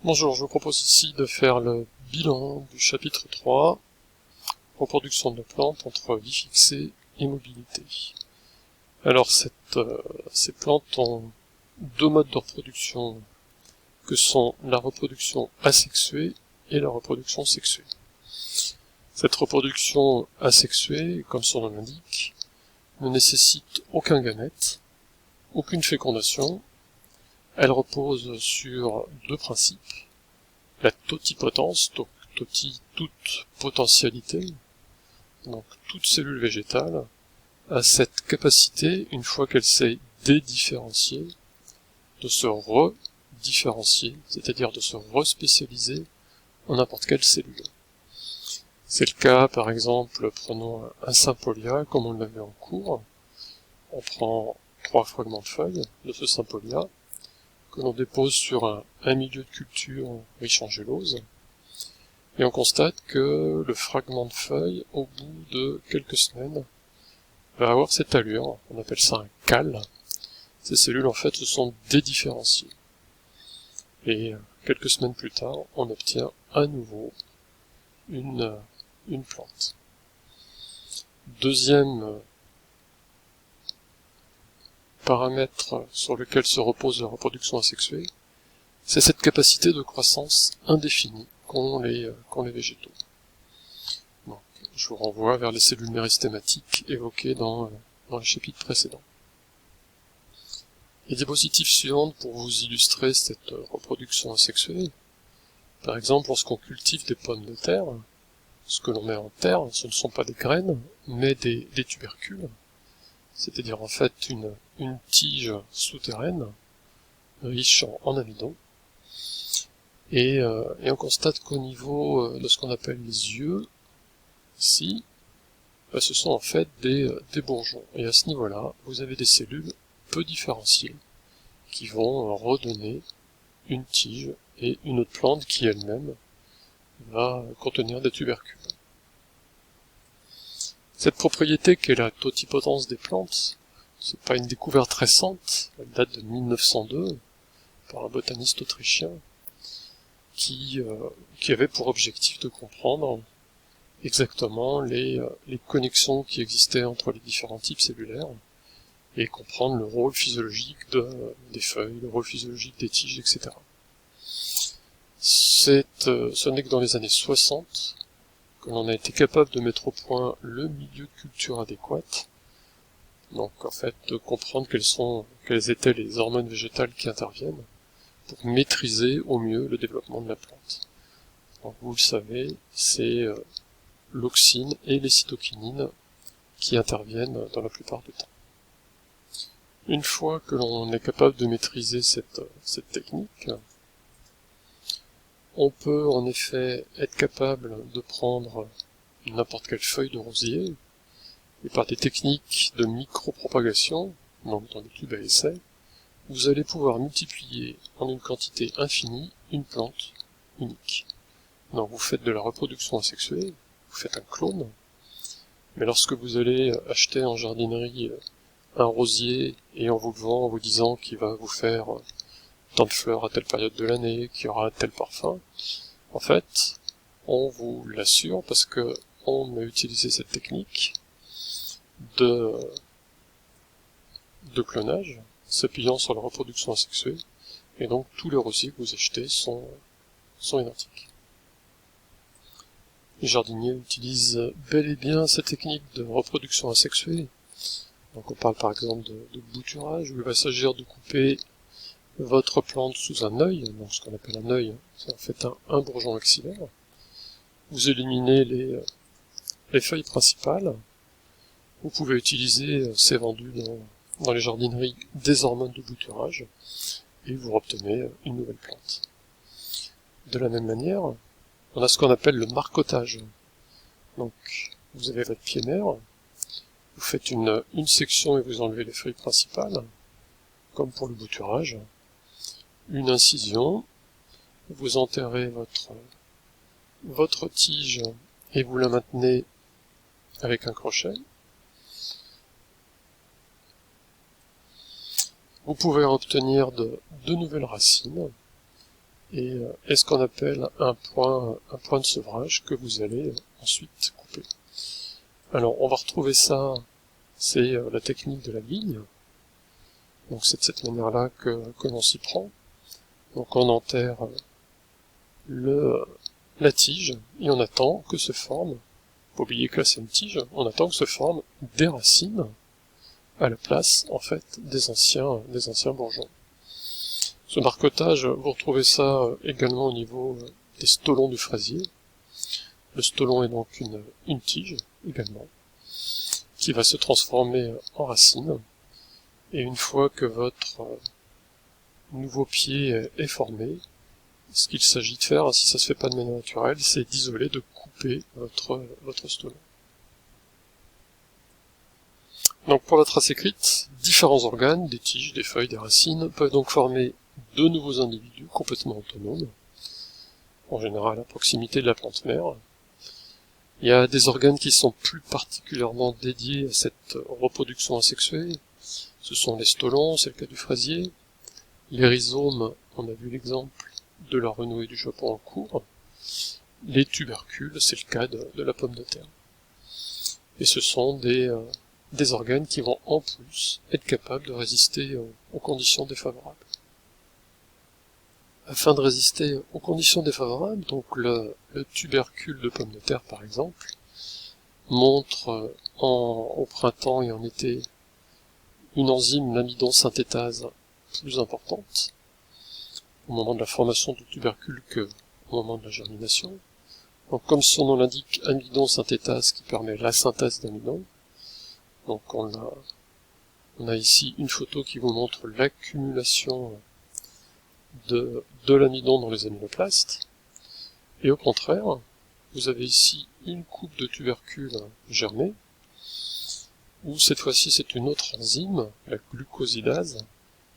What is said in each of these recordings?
Bonjour, je vous propose ici de faire le bilan du chapitre 3, reproduction de la plante entre vie fixée et mobilité. Alors ces plantes ont deux modes de reproduction que sont la reproduction asexuée et la reproduction sexuée. Cette reproduction asexuée, comme son nom l'indique, ne nécessite aucun gamète, aucune fécondation. Elle repose sur deux principes. La totipotence, donc toti, toute potentialité, donc toute cellule végétale, a cette capacité, une fois qu'elle s'est dédifférenciée, de se redifférencier, c'est-à-dire de se respécialiser en n'importe quelle cellule. C'est le cas, par exemple, prenons un Sympolia, comme on l'avait en cours. On prend 3 fragments de feuilles de ce Sympolia, que l'on dépose sur un milieu de culture riche en gélose, et on constate que le fragment de feuille, au bout de quelques semaines, va avoir cette allure, on appelle ça un cale. Ces cellules en fait se sont dédifférenciées. Et quelques semaines plus tard, on obtient à nouveau une plante. Deuxième paramètre sur lequel se repose la reproduction asexuée, c'est cette capacité de croissance indéfinie qu'ont les végétaux. Donc, je vous renvoie vers les cellules méristématiques évoquées dans les chapitres précédents. Les diapositives suivantes pour vous illustrer cette reproduction asexuée. Par exemple, lorsqu'on cultive des pommes de terre, ce que l'on met en terre, ce ne sont pas des graines, mais des tubercules, c'est-à-dire en fait une tige souterraine, riche en amidon, et on constate qu'au niveau de ce qu'on appelle les yeux, ici, ce sont en fait des bourgeons. Et à ce niveau-là, vous avez des cellules peu différenciées qui vont redonner une tige et une autre plante qui elle-même va contenir des tubercules. Cette propriété qu'est la totipotence des plantes, c'est pas une découverte récente, elle date de 1902 par un botaniste autrichien qui avait pour objectif de comprendre exactement les connexions qui existaient entre les différents types cellulaires et comprendre le rôle physiologique des feuilles, le rôle physiologique des tiges, etc. Ce n'est que dans les années 60 que l'on a été capable de mettre au point le milieu de culture adéquat, donc en fait de comprendre quelles étaient les hormones végétales qui interviennent pour maîtriser au mieux le développement de la plante. Donc vous le savez, c'est l'auxine et les cytokinines qui interviennent dans la plupart du temps. Une fois que l'on est capable de maîtriser cette technique, on peut en effet être capable de prendre n'importe quelle feuille de rosier, et par des techniques de micropropagation, donc dans des tubes à essai, vous allez pouvoir multiplier en une quantité infinie une plante unique. Donc vous faites de la reproduction asexuée, vous faites un clone, mais lorsque vous allez acheter en jardinerie un rosier et on vous le vend en vous disant qu'il va vous faire tant de fleurs à telle période de l'année, qu'il y aura tel parfum, en fait, on vous l'assure parce que on a utilisé cette technique de clonage, s'appuyant sur la reproduction asexuée, et donc tous les rosiers que vous achetez sont identiques. Les jardiniers utilisent bel et bien cette technique de reproduction asexuée. Donc on parle par exemple de bouturage, où il va s'agir de couper votre plante sous un œil, donc ce qu'on appelle un œil, c'est en fait un bourgeon axillaire. Vous éliminez les feuilles principales. Vous pouvez utiliser, c'est vendu dans les jardineries, des hormones de bouturage, et vous obtenez une nouvelle plante. De la même manière, on a ce qu'on appelle le marcottage. Donc, vous avez votre pied mère, vous faites une section et vous enlevez les feuilles principales, comme pour le bouturage. Une incision, vous enterrez votre tige et vous la maintenez avec un crochet. Vous pouvez obtenir de nouvelles racines, et ce qu'on appelle un point de sevrage que vous allez ensuite couper. Alors on va retrouver ça, c'est la technique de la vigne. Donc c'est de cette manière-là que l'on s'y prend. Donc on enterre la tige et on attend que se forme, faut oublier que là c'est une tige, on attend que se forment des racines à la place en fait des anciens bourgeons. Ce marcotage, vous retrouvez ça également au niveau des stolons du fraisier. Le stolon est donc une tige également, qui va se transformer en racine, et une fois que votre nouveau pied est formé, ce qu'il s'agit de faire, si ça se fait pas de manière naturelle, c'est d'isoler, de couper votre stolon. Donc pour la trace écrite, différents organes, des tiges, des feuilles, des racines, peuvent donc former de nouveaux individus complètement autonomes, en général à proximité de la plante mère. Il y a des organes qui sont plus particulièrement dédiés à cette reproduction asexuée. Ce sont les stolons, c'est le cas du fraisier. Les rhizomes, on a vu l'exemple de la renouée du Japon en cours. Les tubercules, c'est le cas de la pomme de terre. Et ce sont des organes qui vont en plus être capables de résister aux conditions défavorables. Afin de résister aux conditions défavorables, donc le tubercule de pomme de terre par exemple, montre au printemps et en été une enzyme, l'amidon synthétase, plus importante au moment de la formation du tubercule que au moment de la germination. Donc comme son nom l'indique, amidon synthétase qui permet la synthèse d'amidon. Donc on a ici une photo qui vous montre l'accumulation de l'amidon dans les aminoplastes, et au contraire, vous avez ici une coupe de tubercules germés, où cette fois-ci c'est une autre enzyme, la glucosidase,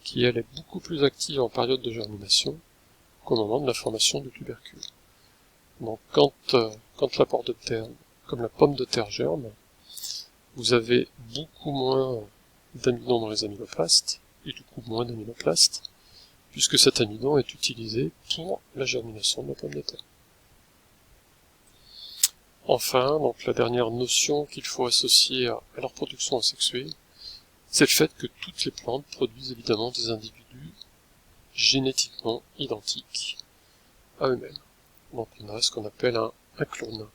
qui elle est beaucoup plus active en période de germination qu'au moment de la formation du tubercule. Donc quand la pomme de terre, comme la pomme de terre germe, vous avez beaucoup moins d'amidon dans les aminoplastes, et du coup moins d'aminoplastes, puisque cet amidon est utilisé pour la germination de la pomme de terre. Enfin, donc la dernière notion qu'il faut associer à leur production asexuée, c'est le fait que toutes les plantes produisent évidemment des individus génétiquement identiques à eux-mêmes. Donc on a ce qu'on appelle un clone.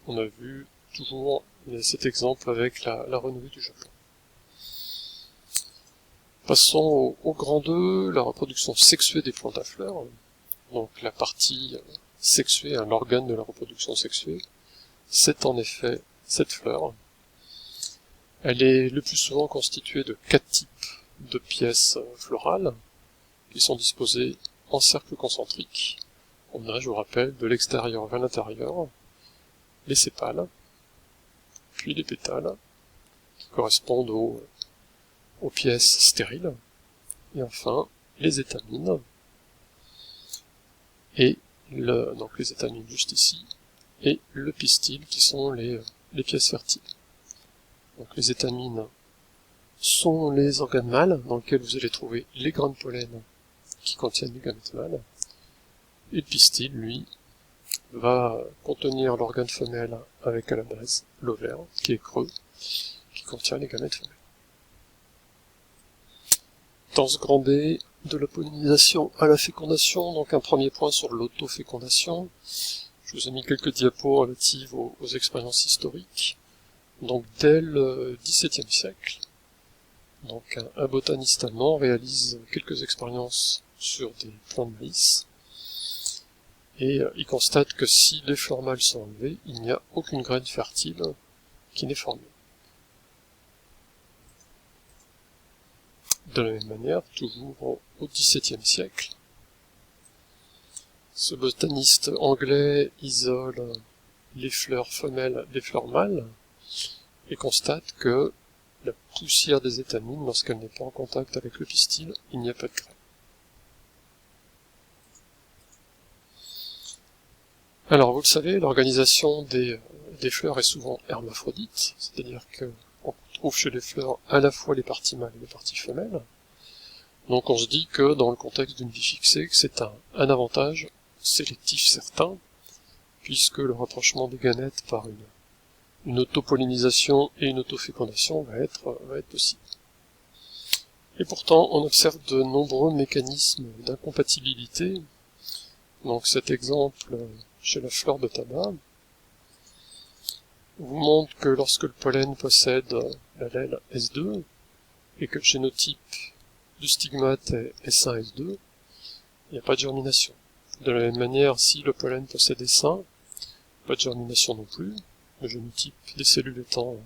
On a vu toujours cet exemple avec la renouée du Japon. Passons au grand 2, la reproduction sexuée des plantes à fleurs. Donc la partie sexuée, l'organe de la reproduction sexuée, c'est en effet cette fleur. Elle est le plus souvent constituée de 4 types de pièces florales qui sont disposées en cercle concentrique. On a, je vous rappelle, de l'extérieur vers l'intérieur, les sépales, puis les pétales, qui correspondent aux pièces stériles, et enfin les étamines, et donc les étamines juste ici, et le pistil qui sont les pièces fertiles. Donc les étamines sont les organes mâles dans lesquels vous allez trouver les grains de pollen qui contiennent les gamètes mâles, et le pistil, lui, va contenir l'organe femelle avec à la base l'ovaire, qui est creux, qui contient les gamètes femelles. Dans ce grand D, de la pollinisation à la fécondation, donc un premier point sur l'autofécondation. Je vous ai mis quelques diapos relatives aux expériences historiques. Donc dès le XVIIe siècle, donc un botaniste allemand réalise quelques expériences sur des plants de maïs, et il constate que si les fleurs mâles sont enlevées, il n'y a aucune graine fertile qui n'est formée. De la même manière, toujours au XVIIe siècle, ce botaniste anglais isole les fleurs femelles des fleurs mâles et constate que la poussière des étamines, lorsqu'elle n'est pas en contact avec le pistil, il n'y a pas de graines. Alors vous le savez, l'organisation des fleurs est souvent hermaphrodite, c'est-à-dire qu'on trouve chez les fleurs à la fois les parties mâles et les parties femelles. Donc on se dit que dans le contexte d'une vie fixée, que c'est un avantage sélectif certain, puisque le rapprochement des gamètes par une autopollinisation et une autofécondation va être possible. Et pourtant, on observe de nombreux mécanismes d'incompatibilité. Donc cet exemple chez la fleur de tabac vous montre que lorsque le pollen possède l'allèle S2 et que le génotype du stigmate est S1-S2, il n'y a pas de germination. De la même manière, si le pollen possède S1, pas de germination non plus, le génotype des cellules étant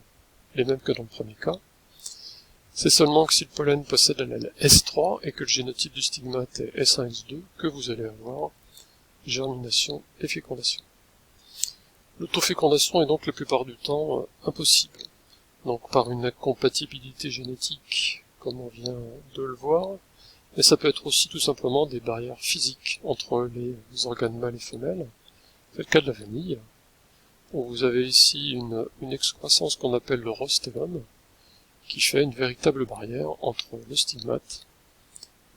les mêmes que dans le premier cas. C'est seulement que si le pollen possède l'allèle S3 et que le génotype du stigmate est S1-S2 que vous allez avoir germination et fécondation. L'autofécondation est donc la plupart du temps impossible. Donc par une incompatibilité génétique, comme on vient de le voir, mais ça peut être aussi tout simplement des barrières physiques entre les organes mâles et femelles. C'est le cas de la vanille, où vous avez ici une excroissance qu'on appelle le rostellum, qui fait une véritable barrière entre le stigmate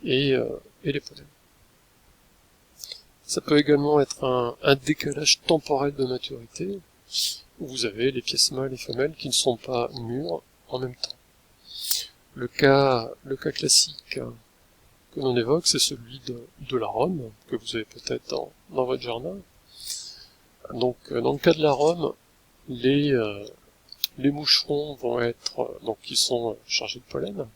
et les pollens. Ça peut également être un décalage temporel de maturité, où vous avez les pièces mâles et femelles qui ne sont pas mûres en même temps. Le cas classique que l'on évoque, c'est celui de l'arôme, que vous avez peut-être dans votre jardin. Donc, dans le cas de l'arôme, les moucherons vont être, donc qui sont chargés de pollen,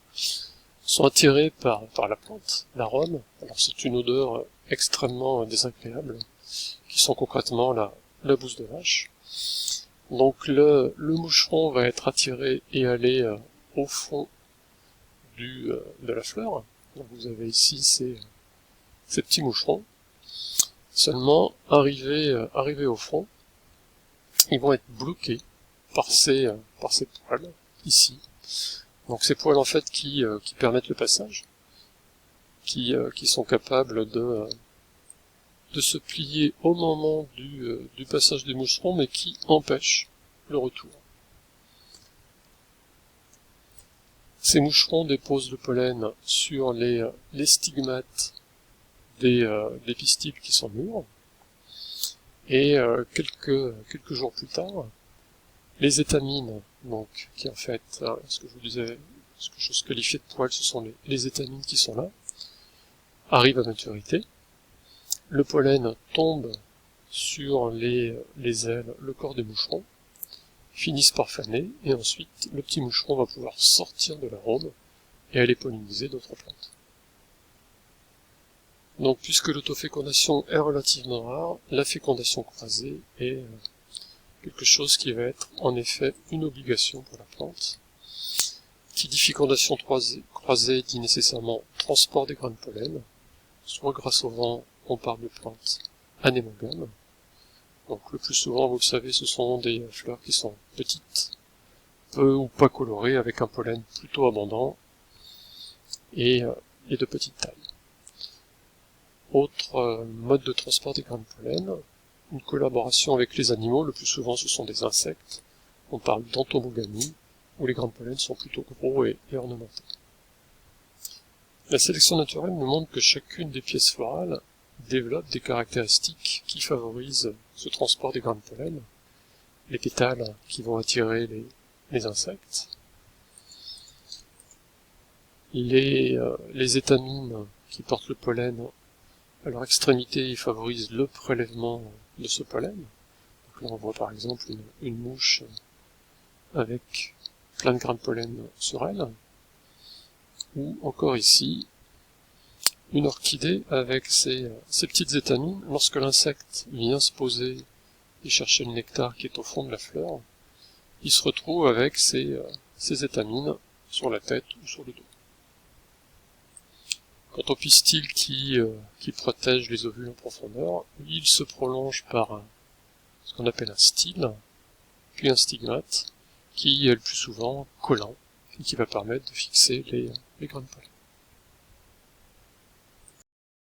sont attirés par la plante, l'arôme. Alors c'est une odeur extrêmement désagréable, qui sont concrètement la bouse de vache. Donc le moucheron va être attiré et aller au fond de la fleur. Donc vous avez ici ces petits moucherons. Seulement, arrivés au front, ils vont être bloqués par ces poils, ici. Donc ces poils en fait qui permettent le passage, qui sont capables de se plier au moment du passage des moucherons, mais qui empêchent le retour. Ces moucherons déposent le pollen sur les stigmates des pistils qui sont mûrs, et quelques jours plus tard, les étamines, donc qui en fait, ce que je vous disais, ce que je qualifiais de poils, ce sont les étamines qui sont là, arrivent à maturité. Le pollen tombe sur les ailes, le corps des moucherons, finissent par faner, et ensuite le petit moucheron va pouvoir sortir de l'arôme et aller polliniser d'autres plantes. Donc puisque l'autofécondation est relativement rare, la fécondation croisée est quelque chose qui va être en effet une obligation pour la plante. Qui dit fécondation croisée dit nécessairement transport des grains de pollen, soit grâce au vent, on parle de plantes anémogames. Donc le plus souvent, vous le savez, ce sont des fleurs qui sont petites, peu ou pas colorées, avec un pollen plutôt abondant et de petite taille. Autre mode de transport des grains de pollen, une collaboration avec les animaux, le plus souvent ce sont des insectes, on parle d'entomogamie, où les grains de pollen sont plutôt gros et ornementés. La sélection naturelle nous montre que chacune des pièces florales développe des caractéristiques qui favorisent ce transport des grains de pollen, les pétales qui vont attirer les insectes, les étamines qui portent le pollen à leur extrémité, ils favorisent le prélèvement de ce pollen. Donc là on voit par exemple une mouche avec plein de grains de pollen sur elle, ou encore ici une orchidée avec ses petites étamines. Lorsque l'insecte vient se poser et chercher le nectar qui est au fond de la fleur, il se retrouve avec ses étamines sur la tête ou sur le dos. Quant au pistil qui protège les ovules en profondeur, lui, il se prolonge par ce qu'on appelle un style, puis un stigmate, qui est le plus souvent collant, et qui va permettre de fixer les grains de pollen.